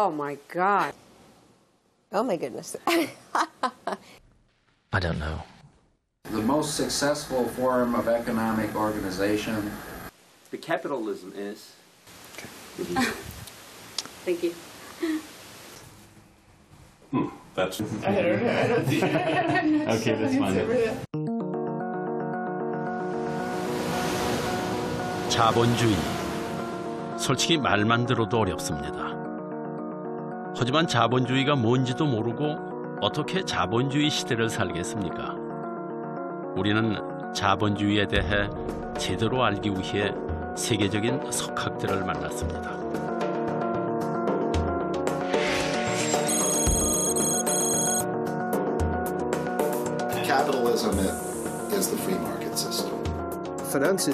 Oh my God. Oh my goodness. I don't know. The most successful form of economic organization. The capitalism is. Okay. Thank you. That's. I don't think. Okay, that's fine. 자본주의. 솔직히 말만 들어도 어렵습니다. 하지만 자본주의가 뭔지도 모르고 어떻게 자본주의 시대를 살겠습니까? 우리는 자본주의에 대해 제대로 알기 위해 세계적인 석학들을 만났습니다. Capitalism is the free market system. Finance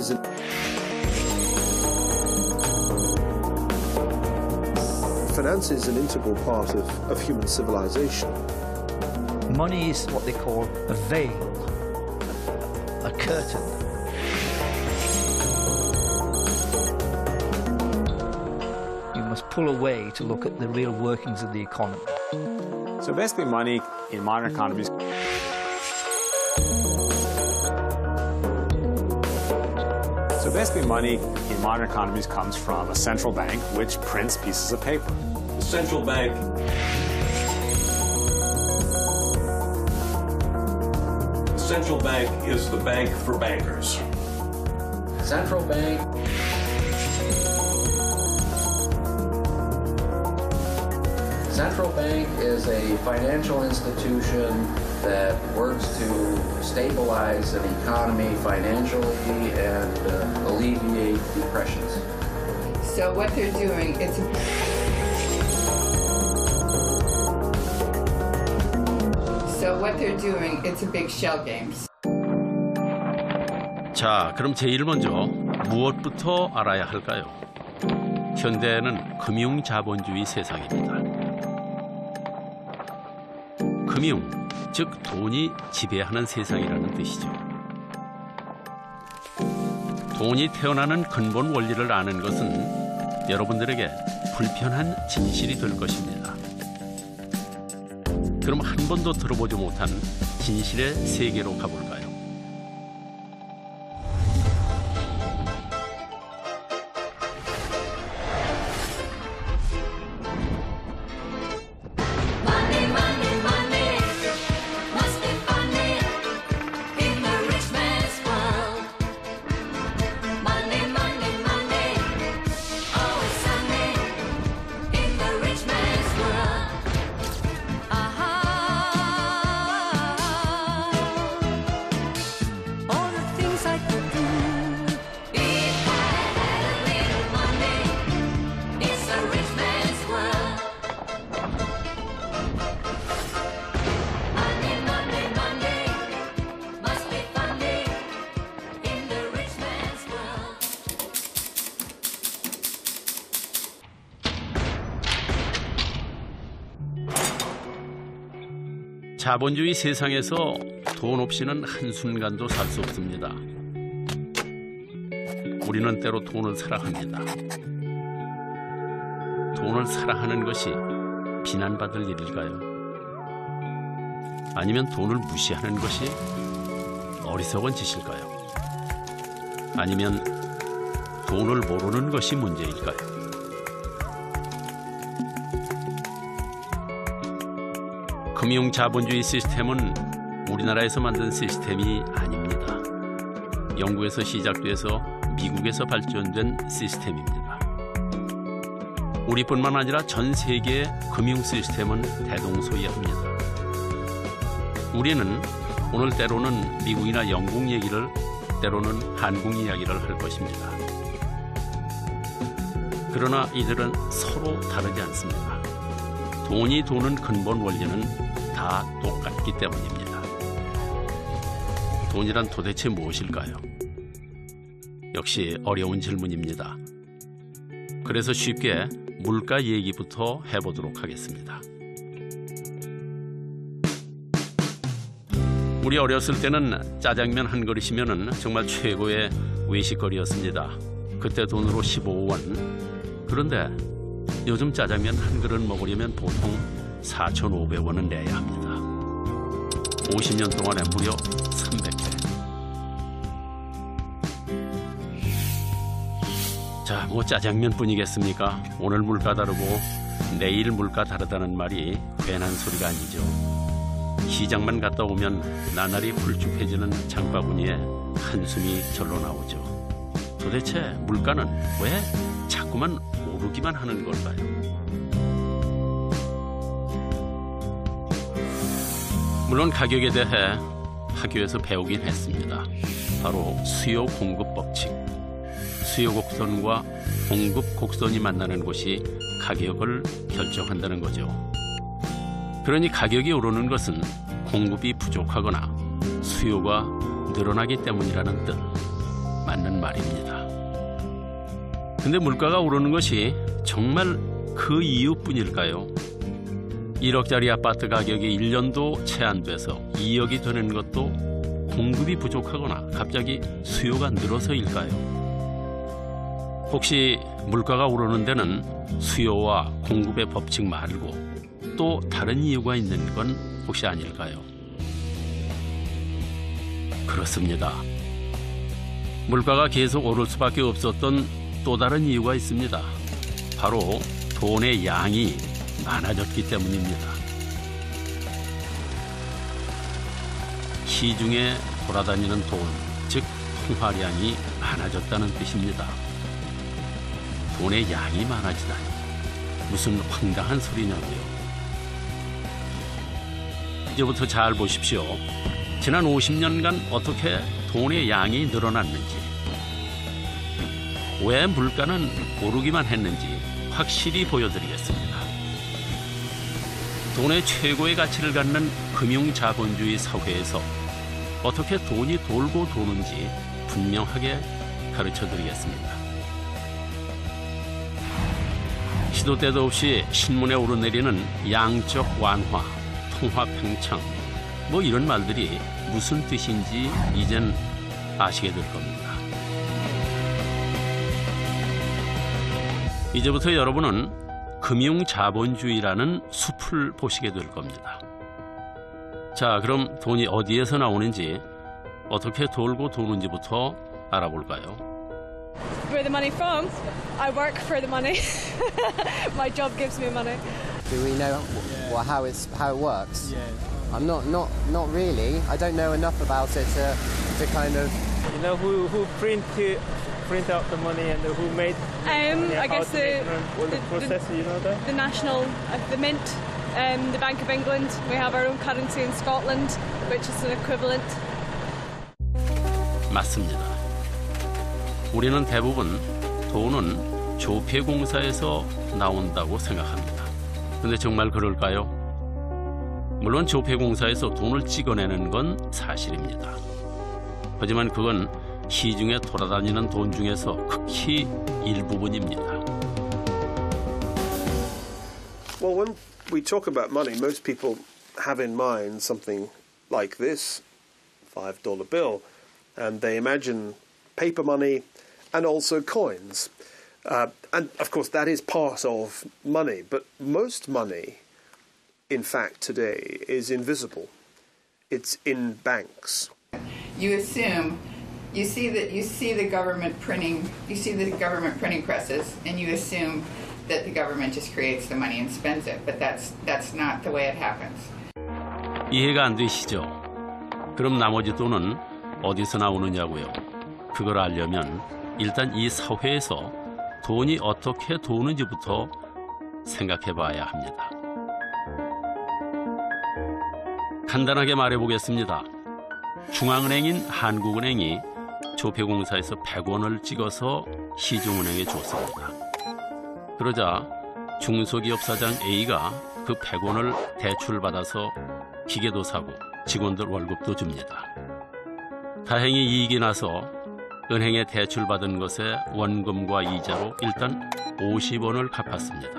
is an integral part of human civilization. Money is what they call a veil, a curtain. You must pull away to look at the real workings of the economy. So basically money in modern economies comes from a central bank which prints pieces of paper. The central bank. The central bank is the bank for bankers. Central bank. Central bank is a financial institution that works to stabilize an economy financially and alleviate depressions. So what they're doing, it's a big shell game. 자, 그럼 제일 먼저 무엇부터 알아야 할까요? 현대는 금융 자본주의 세상입니다. 금융, 즉 돈이 지배하는 세상이라는 뜻이죠. 돈이 태어나는 근본 원리를 아는 것은 여러분들에게 불편한 진실이 될 것입니다. 그럼 한 번도 들어보지 못한 진실의 세계로 가볼까요? 자본주의 세상에서 돈 없이는 한순간도 살 수 없습니다. 우리는 때로 돈을 사랑합니다. 돈을 사랑하는 것이 비난받을 일일까요? 아니면 돈을 무시하는 것이 어리석은 짓일까요? 아니면 돈을 모르는 것이 문제일까요? 금융 자본주의 시스템은 우리나라에서 만든 시스템이 아닙니다. 영국에서 시작돼서 미국에서 발전된 시스템입니다. 우리뿐만 아니라 전 세계의 금융 시스템은 대동소이합니다. 우리는 오늘 때로는 미국이나 영국 얘기를, 때로는 한국 이야기를 할 것입니다. 그러나 이들은 서로 다르지 않습니다. 돈이 도는 근본 원리는 다 똑같기 때문입니다. 돈이란 도대체 무엇일까요? 역시 어려운 질문입니다. 그래서 쉽게 물가 얘기부터 해보도록 하겠습니다. 우리 어렸을 때는 짜장면 한 그릇이면 정말 최고의 외식거리였습니다. 그때 돈으로 15원. 그런데 요즘 짜장면 한 그릇 먹으려면 보통 4,500원은 내야 합니다. 50년 동안에 무려 300배. 자, 뭐 짜장면뿐이겠습니까? 오늘 물가 다르고 내일 물가 다르다는 말이 괜한 소리가 아니죠. 시장만 갔다 오면 나날이 훌쭉해지는 장바구니에 한숨이 절로 나오죠. 도대체 물가는 왜 자꾸만 오르기만 하는 걸까요? 물론 가격에 대해 학교에서 배우긴 했습니다. 바로 수요 공급 법칙. 수요 곡선과 공급 곡선이 만나는 곳이 가격을 결정한다는 거죠. 그러니 가격이 오르는 것은 공급이 부족하거나 수요가 늘어나기 때문이라는 뜻. 맞는 말입니다. 근데 물가가 오르는 것이 정말 그 이유뿐일까요? 1억짜리 아파트 가격이 1년도 채 안 돼서 2억이 되는 것도 공급이 부족하거나 갑자기 수요가 늘어서일까요? 혹시 물가가 오르는 데는 수요와 공급의 법칙 말고 또 다른 이유가 있는 건 혹시 아닐까요? 그렇습니다. 물가가 계속 오를 수밖에 없었던 또 다른 이유가 있습니다. 바로 돈의 양이 많아졌기 때문입니다. 시중에 돌아다니는 돈, 즉 통화량이 많아졌다는 뜻입니다. 돈의 양이 많아지다니 무슨 황당한 소리냐고요. 이제부터 잘 보십시오. 지난 50년간 어떻게 돈의 양이 늘어났는지, 왜 물가는 오르기만 했는지 확실히 보여드리겠습니다. 돈의 최고의 가치를 갖는 금융자본주의 사회에서 어떻게 돈이 돌고 도는지 분명하게 가르쳐드리겠습니다. 시도 때도 없이 신문에 오르내리는 양적 완화, 통화 팽창, 뭐 이런 말들이 무슨 뜻인지 이젠 아시게 될 겁니다. 이제부터 여러분은 금융자본주의라는 숲을 보시게 될 겁니다. 자, 그럼 돈이 어디에서 나오는지, 어떻게 돌고 도는지부터 알아볼까요? Where the money from? I work for the money. My job gives me money. Do we know how it works? I'm not really. I don't know enough about it to kind of. You know who print out the money and who made? I guess the process. You know that? The national, the mint, the Bank of England. We have our own currency in Scotland, which is an equivalent. 맞습니다. 우리는 대부분 돈은 조폐공사에서 나온다고 생각합니다. 근데 정말 그럴까요? 물론 조폐공사에서 돈을 찍어내는 건 사실입니다. 하지만 그건 시중에 돌아다니는 돈 중에서 극히 일부분입니다. Well, when we talk about money, most people have in mind something like this $5 bill, and they imagine paper money and also coins. And of course, that is part of money, but most money, in fact, today is invisible. It's in banks. You assume, you see the government printing presses, and you assume that the government just creates the money and spends it, but that's not the way it happens. 이해가 안 되시죠? 그럼 나머지 돈은 어디서 나오느냐고요? 그걸 알려면 일단 이 사회에서 돈이 어떻게 도는지부터 생각해 봐야 합니다. 간단하게 말해보겠습니다. 중앙은행인 한국은행이 조폐공사에서 100원을 찍어서 시중은행에 줬습니다. 그러자 중소기업 사장 A가 그 100원을 대출받아서 기계도 사고 직원들 월급도 줍니다. 다행히 이익이 나서 은행에 대출받은 것에 원금과 이자로 일단 50원을 갚았습니다.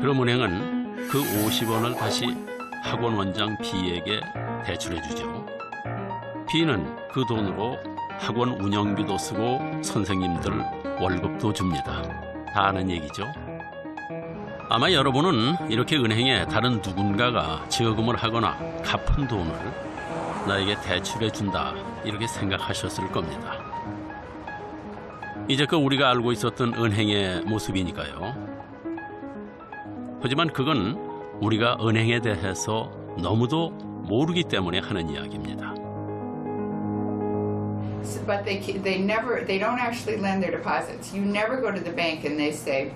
그럼 은행은 그 50원을 다시 학원 원장 B에게 대출해주죠. B는 그 돈으로 학원 운영비도 쓰고 선생님들 월급도 줍니다. 다 아는 얘기죠. 아마 여러분은 이렇게 은행에 다른 누군가가 저금을 하거나 갚은 돈을 나에게 대출해 준다 이렇게 생각하셨을 겁니다. 이제껏 우리가 알고 있었던 은행의 모습이니까요. 하지만 그건 우리가 은행에 대해서 너무도 모르기 때문에 하는 이야기입니다. But they don't actually lend their deposits. You never go to the bank and they say,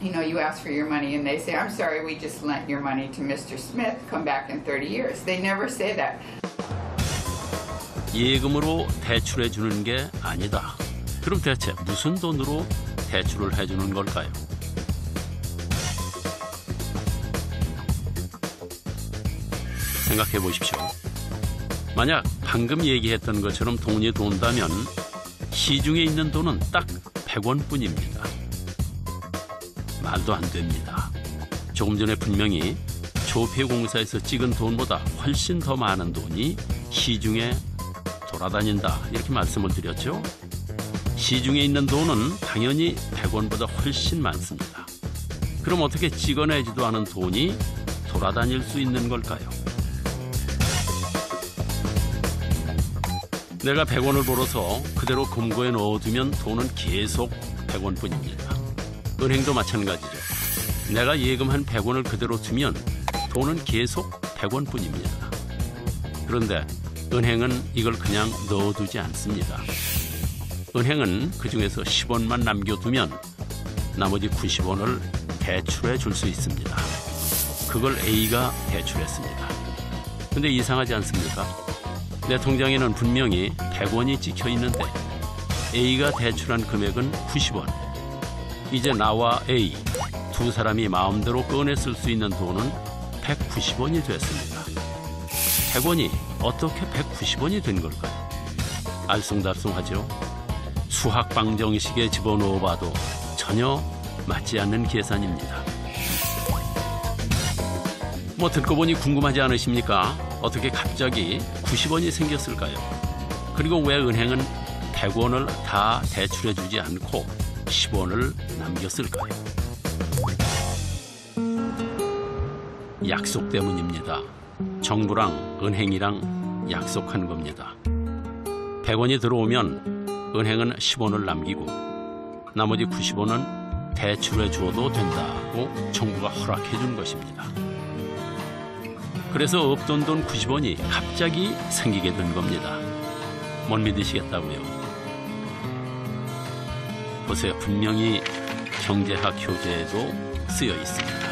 you ask for your money and they say, I'm sorry, we just lent your money to Mr. Smith. Come back in 30 years. They never say that. 예금으로 대출해 주는 게 아니다. 그럼 대체 무슨 돈으로 대출을 해주는 걸까요? 생각해 보십시오. 만약 방금 얘기했던 것처럼 돈이 돈다면 시중에 있는 돈은 딱 100원뿐입니다. 말도 안 됩니다. 조금 전에 분명히 조폐공사에서 찍은 돈보다 훨씬 더 많은 돈이 시중에 돌아다닌다 이렇게 말씀을 드렸죠. 시중에 있는 돈은 당연히 100원보다 훨씬 많습니다. 그럼 어떻게 찍어내지도 않은 돈이 돌아다닐 수 있는 걸까요? 내가 100원을 벌어서 그대로 금고에 넣어두면 돈은 계속 100원뿐입니다. 은행도 마찬가지죠. 내가 예금한 100원을 그대로 두면 돈은 계속 100원뿐입니다. 그런데 은행은 이걸 그냥 넣어두지 않습니다. 은행은 그중에서 10원만 남겨두면 나머지 90원을 대출해 줄 수 있습니다. 그걸 A가 대출했습니다. 근데 이상하지 않습니까? 내 통장에는 분명히 100원이 찍혀 있는데 A가 대출한 금액은 90원. 이제 나와 A 두 사람이 마음대로 꺼내 쓸 수 있는 돈은 190원이 됐습니다. 100원이 어떻게 190원이 된 걸까요? 알쏭달쏭하죠? 수학 방정식에 집어넣어 봐도 전혀 맞지 않는 계산입니다. 뭐 듣고 보니 궁금하지 않으십니까? 어떻게 갑자기 90원이 생겼을까요? 그리고 왜 은행은 100원을 다 대출해 주지 않고 10원을 남겼을까요? 약속 때문입니다. 정부랑 은행이랑 약속한 겁니다. 100원이 들어오면 은행은 10원을 남기고 나머지 90원은 대출해 주어도 된다고 정부가 허락해 준 것입니다. 그래서 없던 돈 90원이 갑자기 생기게 된 겁니다. 못 믿으시겠다고요? 보세요. 분명히 경제학 교재에도 쓰여 있습니다.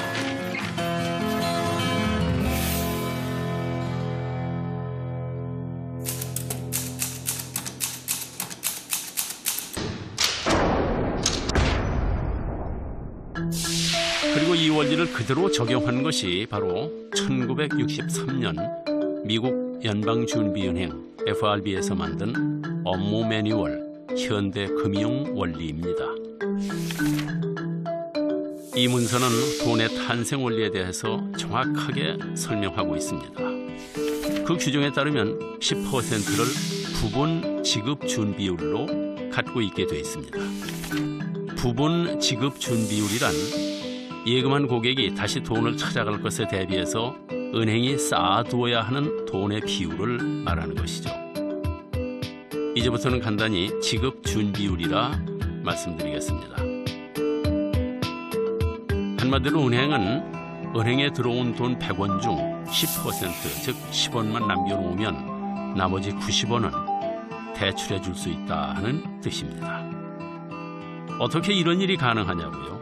그리고 이 원리를 그대로 적용한 것이 바로 1963년 미국 연방준비은행 FRB에서 만든 업무 매뉴얼 현대금융 원리입니다. 이 문서는 돈의 탄생 원리에 대해서 정확하게 설명하고 있습니다. 그 규정에 따르면 10%를 부분 지급 준비율로 갖고 있게 되어 있습니다. 부분 지급 준비율이란 예금한 고객이 다시 돈을 찾아갈 것에 대비해서 은행이 쌓아두어야 하는 돈의 비율을 말하는 것이죠. 이제부터는 간단히 지급 준비율이라 말씀드리겠습니다. 한마디로 은행에 들어온 돈 100원 중 10%, 즉 10원만 남겨놓으면 나머지 90원은 대출해 줄 수 있다 하는 뜻입니다. 어떻게 이런 일이 가능하냐고요?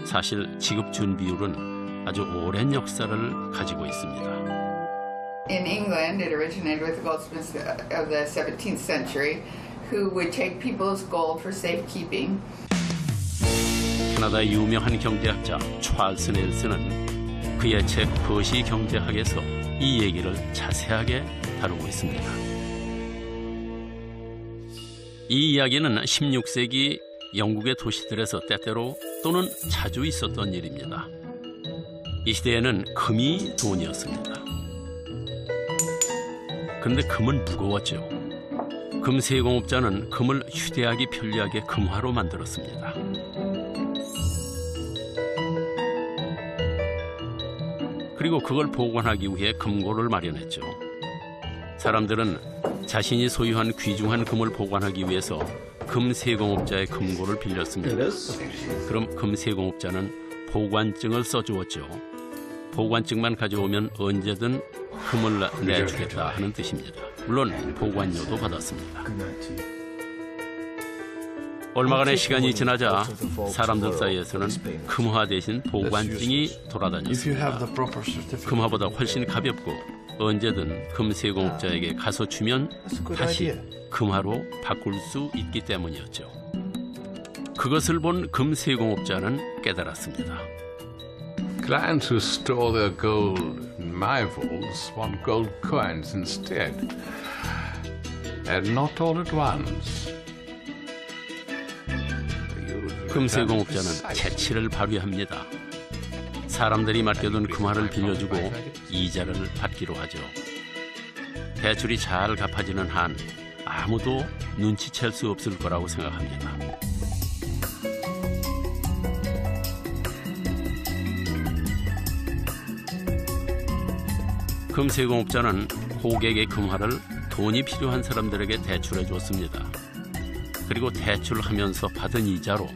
사실 지급 준비율은 아주 오랜 역사를 가지고 있습니다. In England, it originated with the goldsmiths of the 17th century, who would take people's gold for safekeeping. 캐나다의 유명한 경제학자 찰스 넬슨은 그의 책 거시 경제학에서 이 얘기를 자세하게 다루고 있습니다. 이 이야기는 16세기 영국의 도시들에서 때때로 또는 자주 있었던 일입니다. 이 시대에는 금이 돈이었습니다. 그런데 금은 무거웠죠. 금 세공업자는 금을 휴대하기 편리하게 금화로 만들었습니다. 그리고 그걸 보관하기 위해 금고를 마련했죠. 사람들은 자신이 소유한 귀중한 금을 보관하기 위해서 금세공업자의 금고를 빌렸습니다. 그럼 금세공업자는 보관증을 써주었죠. 보관증만 가져오면 언제든 금을 내주겠다 하는 뜻입니다. 물론 보관료도 받았습니다. 얼마간의 시간이 지나자 사람들 사이에서는 금화 대신 보관증이 돌아다녔습니다. 금화보다 훨씬 가볍고 언제든 금세공업자에게 가서 주면 다시 금화로 바꿀 수 있기 때문이었죠. 그것을 본 금세공업자는 깨달았습니다. Clients who store their gold in my vaults want gold coins instead, and not all at once. 금세공업자는 재치를 발휘합니다. 사람들이 맡겨둔 금화를 빌려주고 이자를 받기로 하죠. 대출이 잘 갚아지는 한 아무도 눈치챌 수 없을 거라고 생각합니다. 금세공업자는 고객의 금화를 돈이 필요한 사람들에게 대출해 줬습니다. 그리고 대출하면서 받은 이자로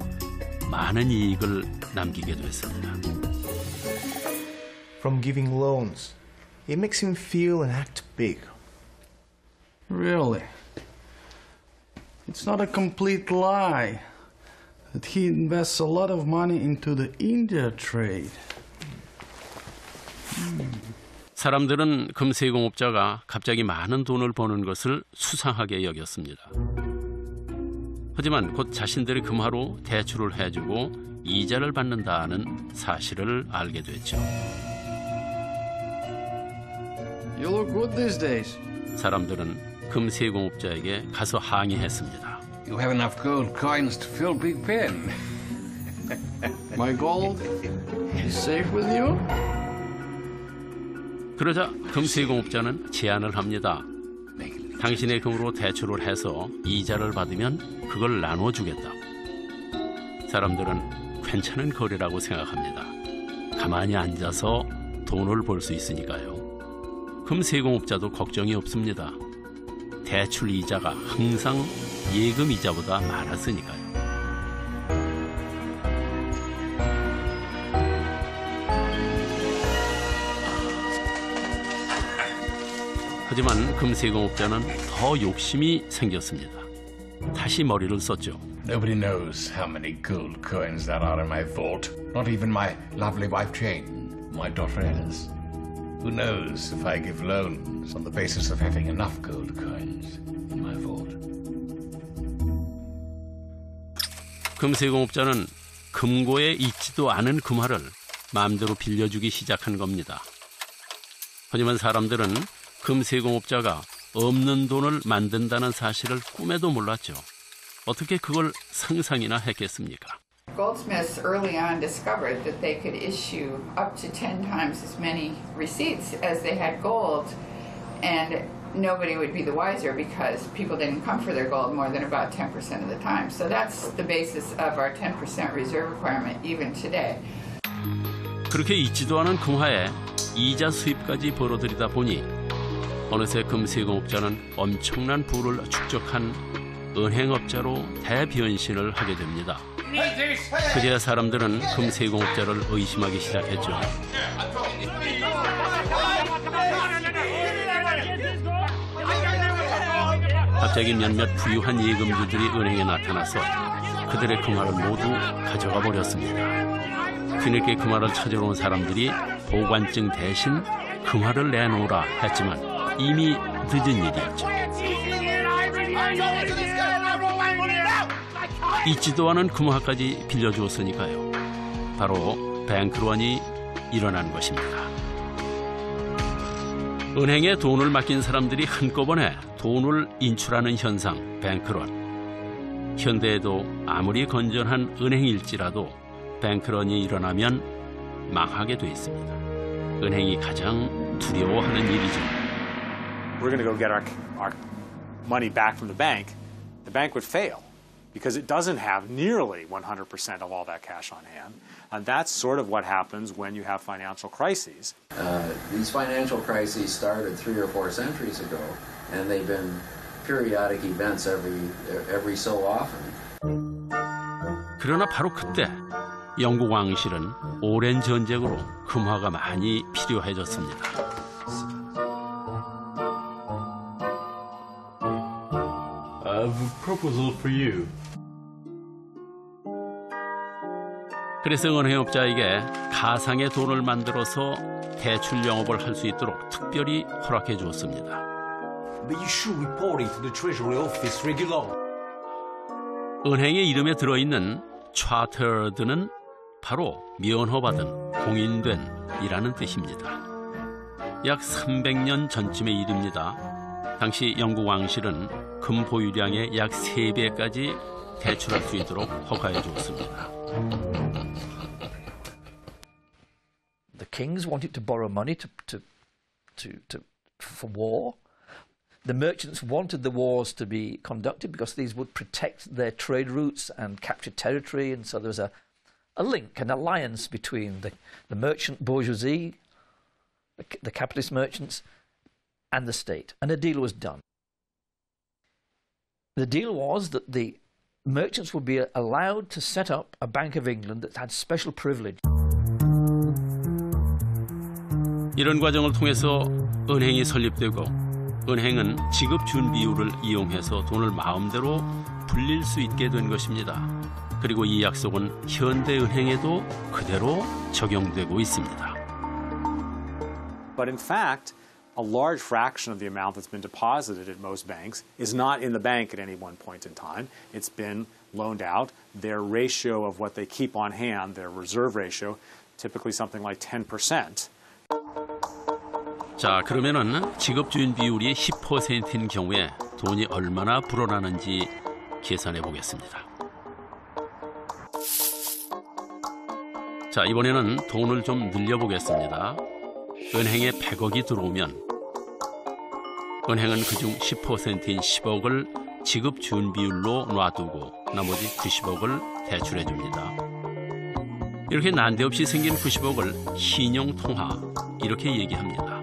많은 이익을 남기게 됐습니다. From giving loans, it makes him feel and act big. Really? It's not a complete lie that he invests a lot of money into the India trade. 사람들은 금세공업자가 갑자기 많은 돈을 버는 것을 수상하게 여겼습니다. 하지만 곧 자신들의 금화로 대출을 해주고 이자를 받는다는 사실을 알게 됐죠. You look good these days. 사람들은 금세공업자에게 가서 항의했습니다. You have enough gold coins to fill Big Ben. My gold is safe with you? 그러자 금세공업자는 제안을 합니다. 당신의 금으로 대출을 해서 이자를 받으면 그걸 나눠주겠다. 사람들은 괜찮은 거래라고 생각합니다. 가만히 앉아서 돈을 벌 수 있으니까요. 금세공업자도 걱정이 없습니다. 대출 이자가 항상 예금 이자보다 많았으니까요. 하지만 금세공업자는 더 욕심이 생겼습니다. 다시 머리를 썼죠. Nobody knows how many gold coins there are in my vault. Not even my lovely wife Jane, my daughter Alice. Who knows if I give loans on the basis of having enough gold coins in my vault. 금세공업자는 금고에 있지도 않은 금화를 마음대로 빌려주기 시작한 겁니다. 하지만 사람들은 금세공업자가 없는 돈을 만든다는 사실을 꿈에도 몰랐죠. 어떻게 그걸 상상이나 했겠습니까? Goldsmiths early on discovered that they could issue up to 10 times as many receipts as they had gold, and nobody would be the wiser because people didn't come for their gold more than about 10% of the time. So that's the basis of our 10% reserve requirement even today. 그렇게 있지도 않은 금화에 이자 수입까지 벌어들이다 보니 어느새 금세공업자는 엄청난 부를 축적한 은행업자로 대변신을 하게 됩니다. 그제야 사람들은 금세공업자를 의심하기 시작했죠. 갑자기 몇몇 부유한 예금주들이 은행에 나타나서 그들의 금화를 모두 가져가 버렸습니다. 뒤늦게 금화를 찾아온 사람들이 보관증 대신 금화를 내놓으라 했지만 이미 늦은 일이었죠. 있지도 않은 금화까지 빌려주었으니까요. 바로 뱅크런이 일어난 것입니다. 은행에 돈을 맡긴 사람들이 한꺼번에 돈을 인출하는 현상, 뱅크런. 현대에도 아무리 건전한 은행일지라도 뱅크런이 일어나면 망하게 돼 있습니다. 은행이 가장 두려워하는 일이죠. We're going to go get our money back from the bank would fail because it doesn't have nearly 100% of all that cash on hand. And that's sort of what happens when you have financial crises. These financial crises started 3 or 4 centuries ago, and they've been periodic events every so often. 그러나 바로 그때 영국 왕실은 오랜 전쟁으로 금화가 많이 필요해졌습니다. I have a proposal for you. 그래서 은행업자에게 가상의 돈을 만들어서 대출 영업을 할 수 있도록 특별히 허락해 주었습니다. But you should report it to the Treasury Office regularly. 은행의 이름에 들어있는 chartered는 바로 면허받은, 공인된이라는 뜻입니다. 약 300년 전쯤의 일입니다. 당시 영국 왕실은 금 보유량의 약 3배까지 대출할 수 있도록 허가해 주었습니다. The kings wanted to borrow money for war. The merchants wanted the wars to be conducted because these would protect their trade routes and capture territory, and so there was a link, an alliance between the merchant bourgeoisie, the capitalist merchants, and the state, and a deal was done. The deal was that the merchants would be allowed to set up a Bank of England that had special privilege. 이런 과정을 통해서 은행이 설립되고 은행은 지급 준비율을 이용해서 돈을 마음대로 불릴 수 있게 된 것입니다. 그리고 이 약속은 현대은행에도 그대로 적용되고 있습니다. But in fact, a large fraction of the amount that's been deposited at most banks is not in the bank at any one point in time. It's been loaned out. Their ratio of what they keep on hand, their reserve ratio, typically something like 10%. 자, 그러면은 지급 준비율이 10%인 경우에 돈이 얼마나 불어나는지 계산해 보겠습니다. 자, 이번에는 돈을 좀 늘려보겠습니다. 은행에 100억이 들어오면 은행은 그중 10%인 10억을 지급 준비율로 놔두고 나머지 90억을 대출해 줍니다. 이렇게 난데없이 생긴 90억을 신용통화 이렇게 얘기합니다.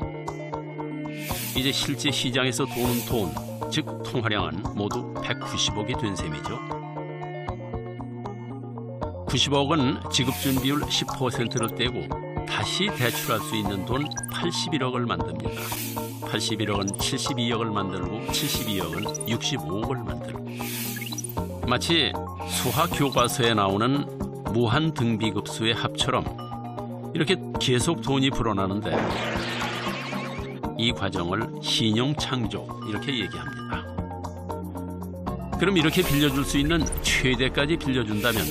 이제 실제 시장에서 도는 돈, 즉 통화량은 모두 190억이 된 셈이죠. 90억은 지급준비율 10%를 떼고 다시 대출할 수 있는 돈 81억을 만듭니다. 81억은 72억을 만들고 72억은 65억을 만들고 마치 수학 교과서에 나오는 무한 등비급수의 합처럼 이렇게 계속 돈이 불어나는데 이 과정을 신용창조 이렇게 얘기합니다. 그럼 이렇게 빌려줄 수 있는 최대까지 빌려준다면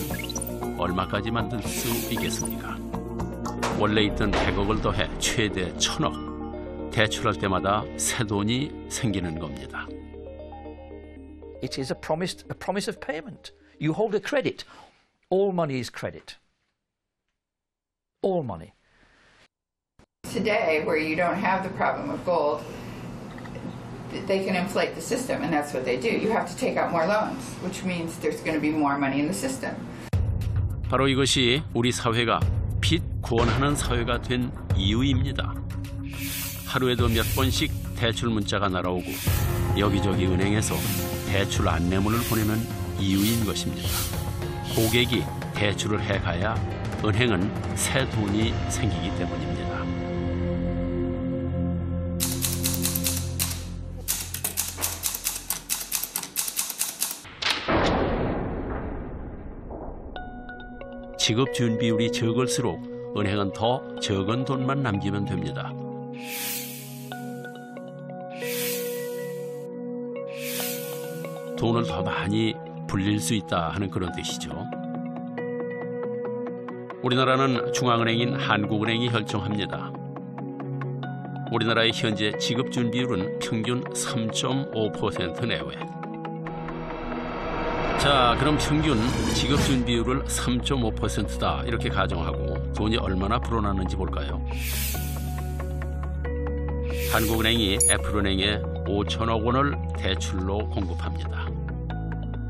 얼마까지 만들 수 있겠습니까? 원래 있던 100억을 더해 최대 1000억 대출할 때마다 새 돈이 생기는 겁니다. It is a promise of payment. You hold a credit. All money is credit. All money. Today, where you don't have the problem of gold, they can inflate the system, and that's what they do. You have to take out more loans, which means there's going to be more money in the system. 바로 이것이 우리 사회가 빚 구원하는 사회가 된 이유입니다. 하루에도 몇 번씩 대출 문자가 날아오고 여기저기 은행에서 대출 안내문을 보내는 이유인 것입니다. 고객이 대출을 해가야 은행은 새 돈이 생기기 때문입니다. 지급 준비율이 적을수록 은행은 더 적은 돈만 남기면 됩니다. 돈을 더 많이 불릴 수 있다 하는 그런 뜻이죠. 우리나라는 중앙은행인 한국은행이 결정합니다. 우리나라의 현재 지급 준비율은 평균 3.5% 내외. 자, 그럼 평균 지급 준비율을 3.5%다 이렇게 가정하고 돈이 얼마나 불어나는지 볼까요? 한국은행이 애플은행에 5천억 원을 대출로 공급합니다.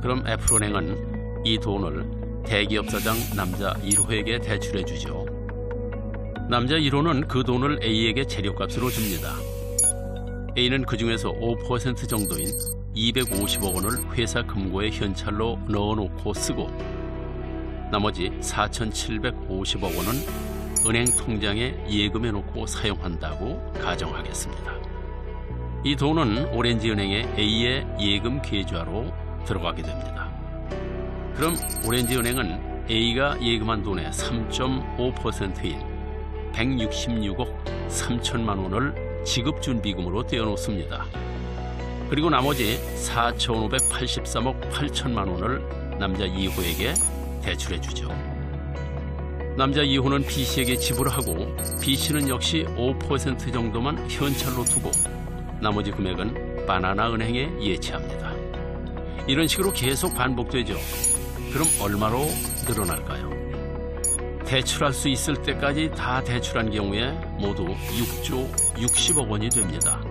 그럼 F은행은 이 돈을 대기업 사장 남자 1호에게 대출해 주죠. 남자 1호는 그 돈을 A에게 재료값으로 줍니다. A는 그 중에서 5% 정도인 250억 원을 회사 금고에 현찰로 넣어놓고 쓰고 나머지 4,750억 원은 은행 통장에 예금해놓고 사용한다고 가정하겠습니다. 이 돈은 오렌지은행의 A의 예금 계좌로 들어가게 됩니다. 그럼 오렌지은행은 A가 예금한 돈의 3.5%인 166억 3천만 원을 지급준비금으로 떼어놓습니다. 그리고 나머지 4,583억 8천만 원을 남자 2호에게 대출해주죠. 남자 2호는 B씨에게 지불하고 B씨는 역시 5% 정도만 현찰로 두고 나머지 금액은 바나나 은행에 예치합니다. 이런 식으로 계속 반복되죠. 그럼 얼마로 늘어날까요? 대출할 수 있을 때까지 다 대출한 경우에 모두 6조 60억 원이 됩니다.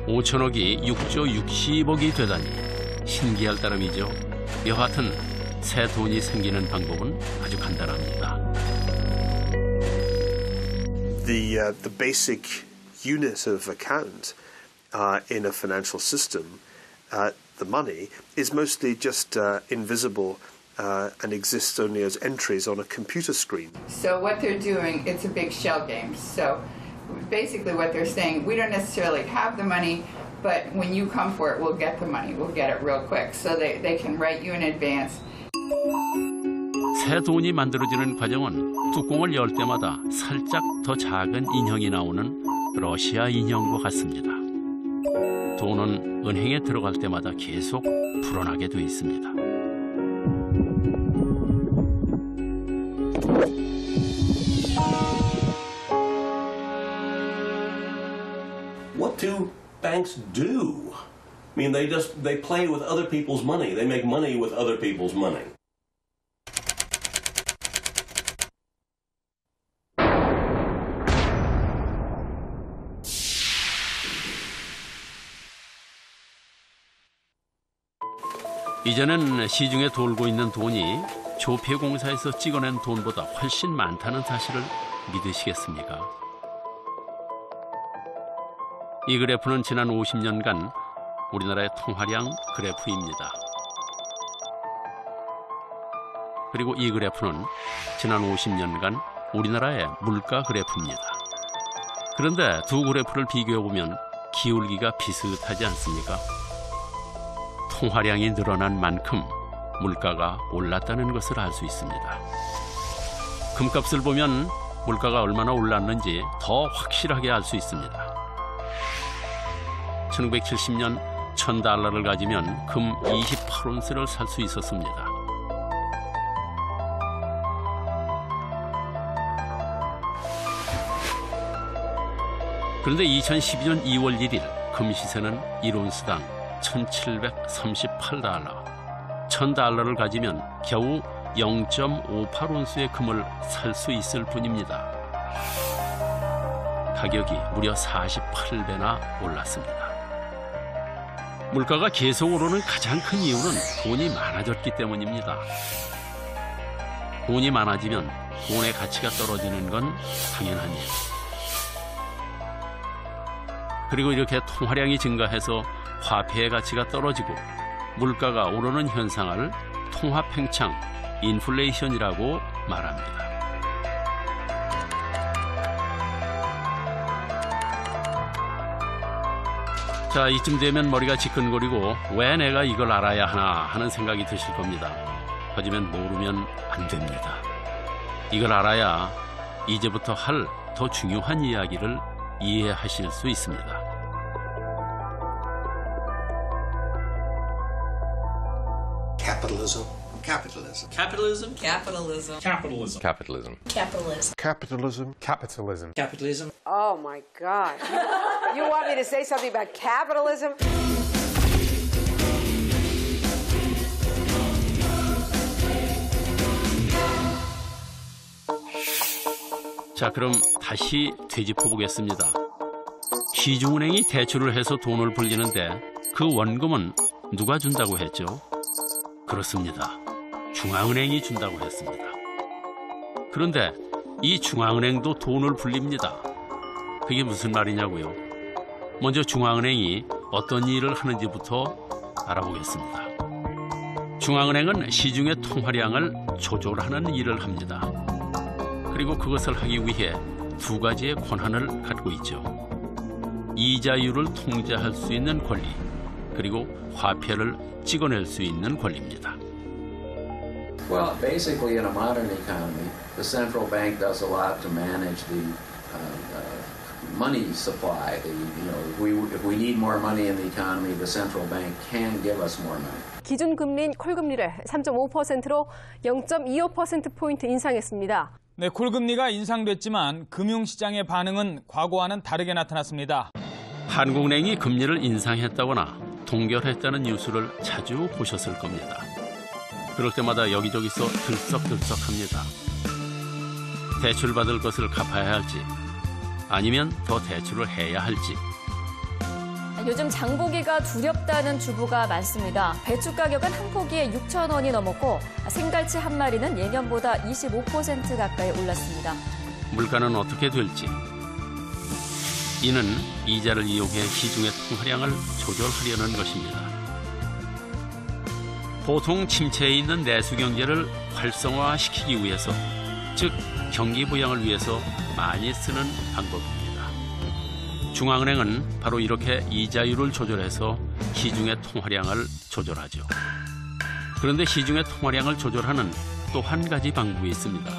5천억이 6조 60억이 되다니 신기할 따름이죠. 여하튼 새 돈이 생기는 방법은 아주 간단합니다. The basic unit of account in a financial system, the money, is mostly just invisible and exists only as entries on a computer screen. So what they're doing, it's a big shell game. So basically what they're saying, we don't necessarily have the money, but when you come for it, we'll get the money. We'll get it real quick. So they can write you in advance. 새 돈이 만들어지는 과정은 뚜껑을 열 때마다 살짝 더 작은 인형이 나오는 러시아 인형과 같습니다. 돈은 은행에 들어갈 때마다 계속 불어나게 돼 있습니다. What do banks do? I mean, they play with other people's money. They make money with other people's money. 이제는 시중에 돌고 있는 돈이 조폐공사에서 찍어낸 돈보다 훨씬 많다는 사실을 믿으시겠습니까? 이 그래프는 지난 50년간 우리나라의 통화량 그래프입니다. 그리고 이 그래프는 지난 50년간 우리나라의 물가 그래프입니다. 그런데 두 그래프를 비교해보면 기울기가 비슷하지 않습니까? 통화량이 늘어난 만큼 물가가 올랐다는 것을 알 수 있습니다. 금값을 보면 물가가 얼마나 올랐는지 더 확실하게 알 수 있습니다. 1970년 1,000달러를 가지면 금 28온스를 살 수 있었습니다. 그런데 2012년 2월 1일 금 시세는 1온스당 1,738달러. 1,000달러를 가지면 겨우 0.58온스의 금을 살 수 있을 뿐입니다. 가격이 무려 48배나 올랐습니다. 물가가 계속 오르는 가장 큰 이유는 돈이 많아졌기 때문입니다. 돈이 많아지면 돈의 가치가 떨어지는 건 당연한 일. 그리고 이렇게 통화량이 증가해서 화폐의 가치가 떨어지고 물가가 오르는 현상을 통화팽창, 인플레이션이라고 말합니다. 자, 이쯤 되면 머리가 지끈거리고 왜 내가 이걸 알아야 하나 하는 생각이 드실 겁니다. 하지만 모르면 안 됩니다. 이걸 알아야 이제부터 할 더 중요한 이야기를 이해하실 수 있습니다. Capitalism. Capitalism. Capitalism. Capitalism. Capitalism. Capitalism. Capitalism. Capitalism. Capitalism. Capitalism. Oh my God. You want me to say something about capitalism? 자, 그럼 다시 되짚어 보겠습니다. 시중은행이 대출을 해서 돈을 불리는데 그 원금은 누가 준다고 했죠? 그렇습니다. 중앙은행이 준다고 했습니다. 그런데 이 중앙은행도 돈을 불립니다. 그게 무슨 말이냐고요? 먼저 중앙은행이 어떤 일을 하는지부터 알아보겠습니다. 중앙은행은 시중의 통화량을 조절하는 일을 합니다. 그리고 그것을 하기 위해 두 가지의 권한을 갖고 있죠. 이자율을 통제할 수 있는 권리, 그리고 화폐를 찍어낼 수 있는 권리입니다. Well, basically in a modern economy, the central bank does a lot to manage the money supply. If we need more money in the economy, the central bank can give us more money. 기준금리인 콜금리를 3.5%로 0.25%포인트 인상했습니다. 네, 콜금리가 인상됐지만 금융시장의 반응은 과거와는 다르게 나타났습니다. 한국은행이 금리를 인상했다거나 동결했다는 뉴스를 자주 보셨을 겁니다. 그럴 때마다 여기저기서 들썩들썩합니다. 대출받을 것을 갚아야 할지 아니면 더 대출을 해야 할지. 요즘 장보기가 두렵다는 주부가 많습니다. 배추 가격은 한 포기에 6천 원이 넘었고 생갈치 한 마리는 예년보다 25% 가까이 올랐습니다. 물가는 어떻게 될지. 이는 이자를 이용해 시중의 통화량을 조절하려는 것입니다. 보통 침체에 있는 내수 경제를 활성화시키기 위해서, 즉 경기 부양을 위해서 많이 쓰는 방법입니다. 중앙은행은 바로 이렇게 이자율을 조절해서 시중의 통화량을 조절하죠. 그런데 시중의 통화량을 조절하는 또 한 가지 방법이 있습니다.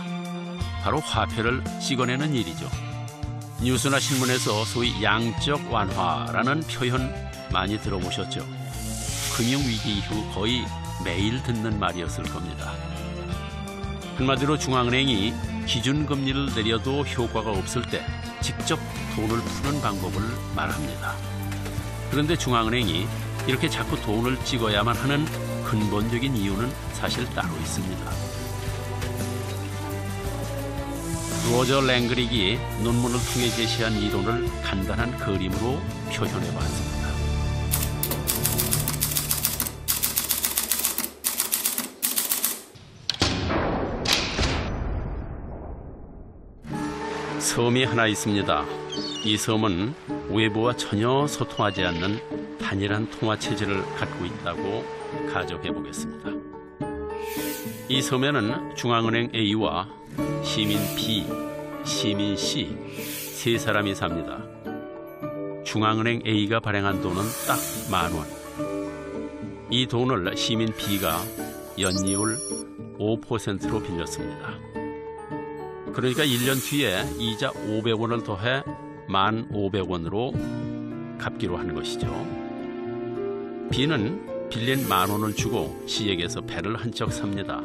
바로 화폐를 찍어내는 일이죠. 뉴스나 신문에서 소위 양적 완화라는 표현 많이 들어보셨죠? 금융위기 이후 거의 매일 듣는 말이었을 겁니다. 한마디로 중앙은행이 기준금리를 내려도 효과가 없을 때 직접 돈을 푸는 방법을 말합니다. 그런데 중앙은행이 이렇게 자꾸 돈을 찍어야만 하는 근본적인 이유는 사실 따로 있습니다. 로저 랭그릭이 논문을 통해 제시한 이론을 간단한 그림으로 표현해 봤습니다. 섬이 하나 있습니다. 이 섬은 외부와 전혀 소통하지 않는 단일한 통화 체제를 갖고 있다고 가정해 보겠습니다. 이 섬에는 중앙은행 A와 시민 B, 시민 C 세 사람이 삽니다. 중앙은행 A가 발행한 돈은 딱 10,000원. 이 돈을 시민 B가 연이율 5%로 빌렸습니다. 그러니까 1년 뒤에 이자 500원을 더해 1,500원으로 갚기로 한 것이죠. B는 빌린 10,000원을 주고 C에게서 배를 한 척 삽니다.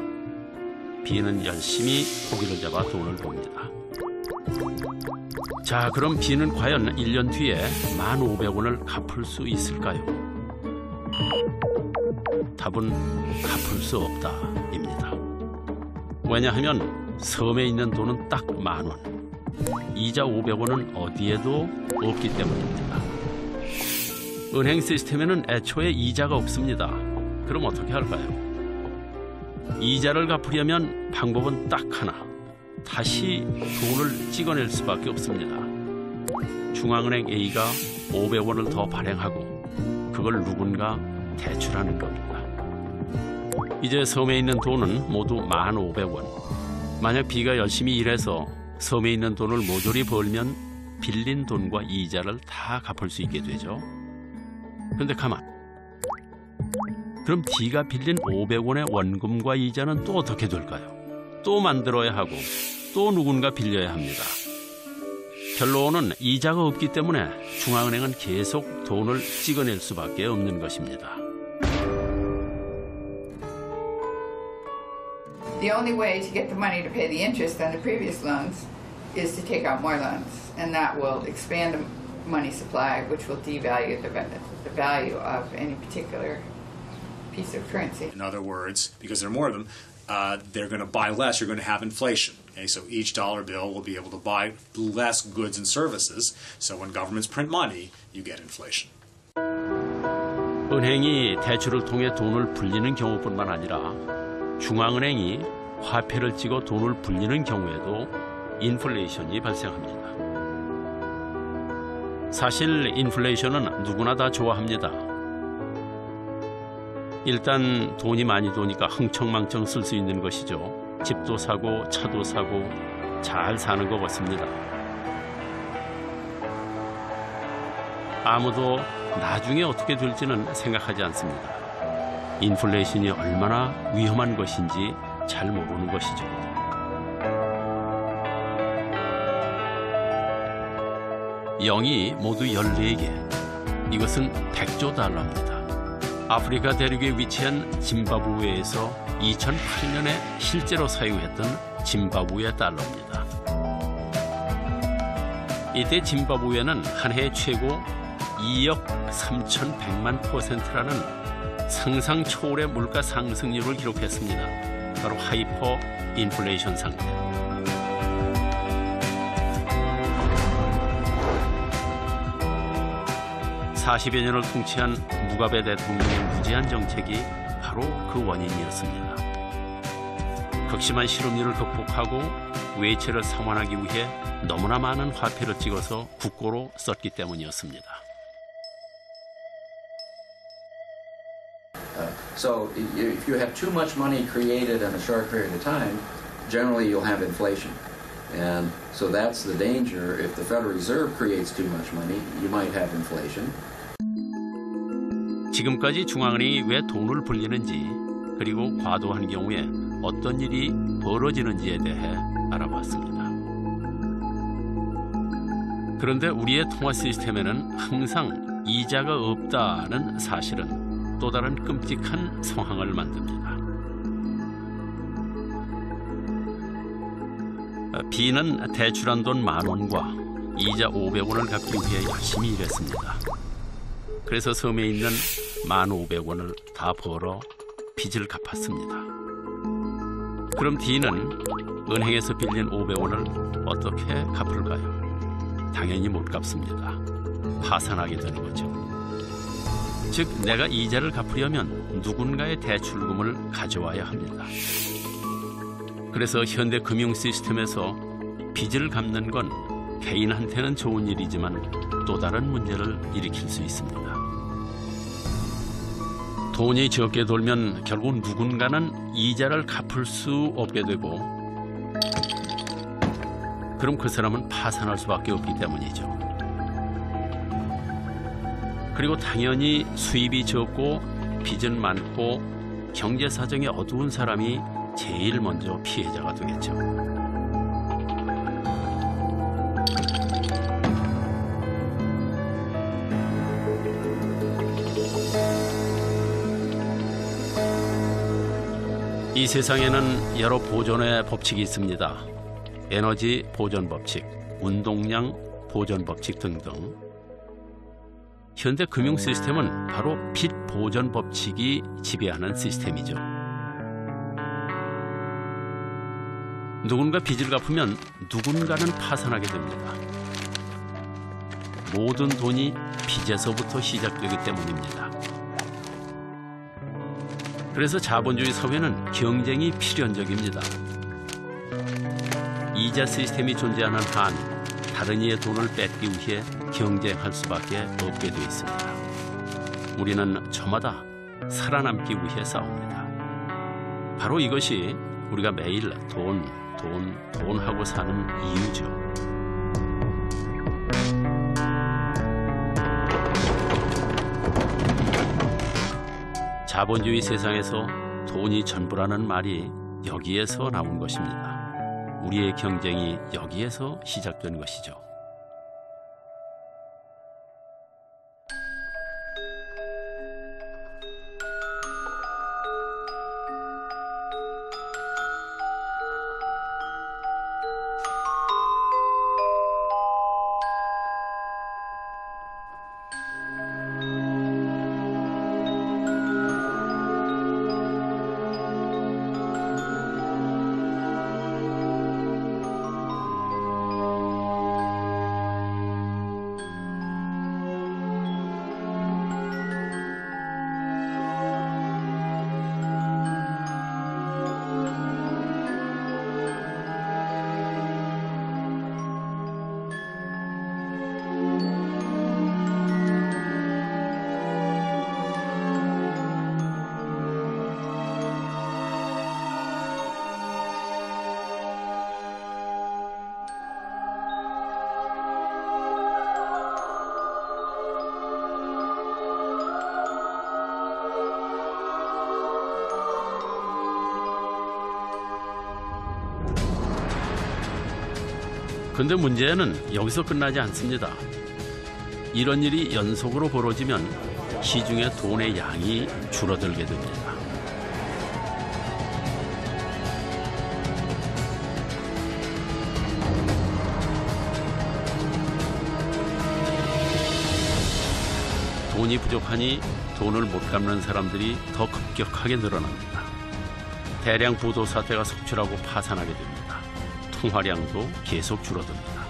B는 열심히 고기를 잡아 돈을 봅니다. 자, 그럼 B는 과연 1년 뒤에 1,500원을 갚을 수 있을까요? 답은 갚을 수 없다입니다. 왜냐하면 섬에 있는 돈은 딱 10,000원. 이자 500원은 어디에도 없기 때문입니다. 은행 시스템에는 애초에 이자가 없습니다. 그럼 어떻게 할까요? 이자를 갚으려면 방법은 딱 하나. 다시 돈을 찍어낼 수밖에 없습니다. 중앙은행 A가 500원을 더 발행하고 그걸 누군가 대출하는 겁니다. 이제 섬에 있는 돈은 모두 1,500원. 만약 B가 열심히 일해서 섬에 있는 돈을 모조리 벌면 빌린 돈과 이자를 다 갚을 수 있게 되죠. 그런데 가만. 그럼 D가 빌린 500원의 원금과 이자는 또 어떻게 될까요? 또 만들어야 하고 또 누군가 빌려야 합니다. 결론은 이자가 없기 때문에 중앙은행은 계속 돈을 찍어낼 수밖에 없는 것입니다. The only way to get the money to pay the interest on the previous loans is to take out more loans, and that will expand the money supply, which will devalue the value of any particular piece of currency. In other words, because there are more of them, they're going to buy less. You're going to have inflation. Okay? So each dollar bill will be able to buy less goods and services. So when governments print money, you get inflation. 은행이 대출을 통해 돈을 불리는 경우뿐만 아니라 중앙은행이 화폐를 찍어 돈을 불리는 경우에도 인플레이션이 발생합니다. 사실 인플레이션은 누구나 다 좋아합니다. 일단 돈이 많이 도니까 흥청망청 쓸 수 있는 것이죠. 집도 사고 차도 사고 잘 사는 것 같습니다. 아무도 나중에 어떻게 될지는 생각하지 않습니다. 인플레이션이 얼마나 위험한 것인지 잘 모르는 것이죠. 영이 모두 14개. 이것은 100조 달러입니다. 아프리카 대륙에 위치한 짐바브웨에서 2008년에 실제로 사용했던 짐바브웨 달러입니다. 이때 짐바브웨는 한 해 최고 2억 3,100만 %라는 상상 초월의 물가 상승률을 기록했습니다. 바로 하이퍼 인플레이션 상태. (40여 년을) 통치한 무가베 대통령의 무제한 정책이 바로 그 원인이었습니다. 극심한 실업률을 극복하고 외채를 상환하기 위해 너무나 많은 화폐를 찍어서 국고로 썼기 때문이었습니다. So if you have too much money created in a short period of time, generally you'll have inflation. And so that's the danger. If the Federal Reserve creates too much money, you might have inflation. 지금까지 중앙은행이 왜 돈을 불리는지 그리고 과도한 경우에 어떤 일이 벌어지는지에 대해 알아봤습니다. 그런데 우리의 통화 시스템에는 항상 이자가 없다는 사실은 또 다른 끔찍한 상황을 만듭니다. B는 대출한 돈 10,000원과 이자 500원을 갚기 위해 열심히 일했습니다. 그래서 섬에 있는 1,500원을 다 벌어 빚을 갚았습니다. 그럼 D는 은행에서 빌린 500원을 어떻게 갚을까요? 당연히 못 갚습니다. 파산하게 되는 거죠. 즉, 내가 이자를 갚으려면 누군가의 대출금을 가져와야 합니다. 그래서 현대 금융 시스템에서 빚을 갚는 건 개인한테는 좋은 일이지만 또 다른 문제를 일으킬 수 있습니다. 돈이 적게 돌면 결국 누군가는 이자를 갚을 수 없게 되고 그럼 그 사람은 파산할 수밖에 없기 때문이죠. 그리고 당연히 수입이 적고 빚은 많고 경제 사정이 어두운 사람이 제일 먼저 피해자가 되겠죠. 이 세상에는 여러 보존의 법칙이 있습니다. 에너지 보존 법칙, 운동량 보존 법칙 등등. 현대 금융 시스템은 바로 빚 보존 법칙이 지배하는 시스템이죠. 누군가 빚을 갚으면 누군가는 파산하게 됩니다. 모든 돈이 빚에서부터 시작되기 때문입니다. 그래서 자본주의 사회는 경쟁이 필연적입니다. 이자 시스템이 존재하는 한 다른 이의 돈을 뺏기 위해 경쟁할 수밖에 없게 되어 있습니다. 우리는 저마다 살아남기 위해 싸웁니다. 바로 이것이 우리가 매일 돈 하고 사는 이유죠. 자본주의 세상에서 돈이 전부라는 말이 여기에서 나온 것입니다. 우리의 경쟁이 여기에서 시작된 것이죠. 근데 문제는 여기서 끝나지 않습니다. 이런 일이 연속으로 벌어지면 시중에 돈의 양이 줄어들게 됩니다. 돈이 부족하니 돈을 못 갚는 사람들이 더 급격하게 늘어납니다. 대량 부도 사태가 속출하고 파산하게 됩니다. 통화량도 계속 줄어듭니다.